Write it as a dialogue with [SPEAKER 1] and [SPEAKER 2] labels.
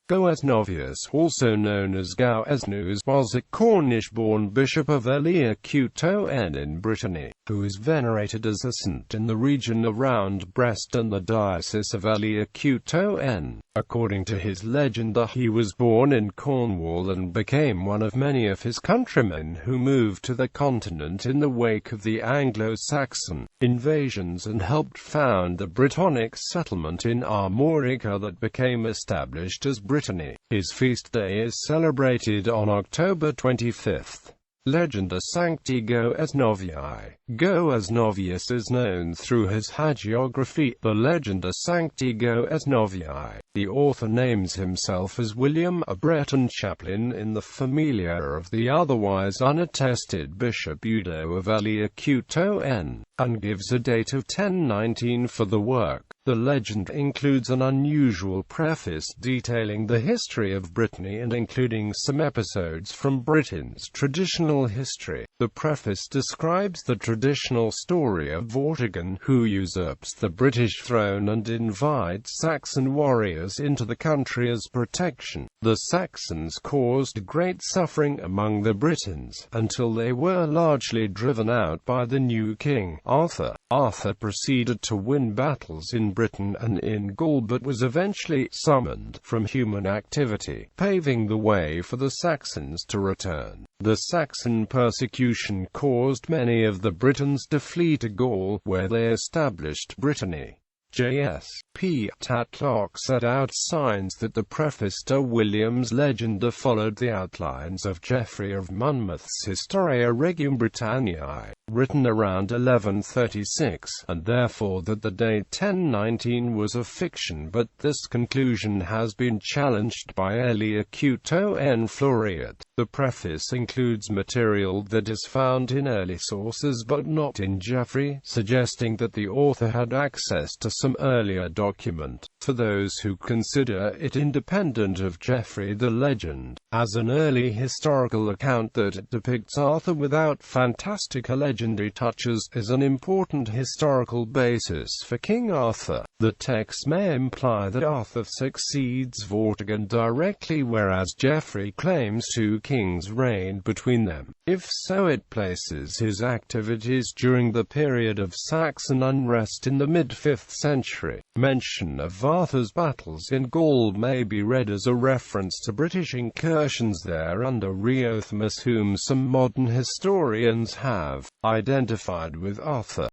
[SPEAKER 1] Goeznovius, also known as Goueznou, was a Cornish-born Bishop of Léon in Brittany, who is venerated as a saint in the region around Brest and the diocese of Léon. According to his Legenda, he was born in Cornwall and became one of many of his countrymen who moved to the continent in the wake of the Anglo-Saxon invasions and helped found the Brittonic settlement in Armorica that became established as Brittany. His feast day is celebrated on October 25th. Legenda Sancti Goeznovii. Goeznovius is known through his hagiography, the Legenda Sancti Goeznovii. The author names himself as William, a Breton chaplain in the familia of the otherwise unattested Bishop Udo of Léon, and gives a date of 1019 for the work. The legend includes an unusual preface detailing the history of Brittany and including some episodes from Britain's traditional history. The preface describes the traditional story of Vortigern, who usurps the British throne and invites Saxon warriors into the country as protection. The Saxons caused great suffering among the Britons, until they were largely driven out by the new king, Arthur. Arthur proceeded to win battles in Britain and in Gaul, but was eventually summoned from human activity, paving the way for the Saxons to return. The Saxon persecution caused many of the Britons to flee to Gaul, where they established Brittany. J.S.P. Tatlock set out signs that the preface to William's Legenda followed the outlines of Geoffrey of Monmouth's Historia Regum Britanniae, written around 1136, and therefore that the date 1019 was a fiction, but this conclusion has been challenged by Léon Floriat. The preface includes material that is found in early sources but not in Geoffrey, suggesting that the author had access to some earlier document. For those who consider it independent of Geoffrey, the legend, as an early historical account that depicts Arthur without fantastic or legendary touches, is an important historical basis for King Arthur. The text may imply that Arthur succeeds Vortigern directly, whereas Geoffrey claims two kings reigned between them. If so, it places his activities during the period of Saxon unrest in the mid-5th century. Mention of Arthur's battles in Gaul may be read as a reference to British incursions there under Reothamus, whom some modern historians have identified with Arthur.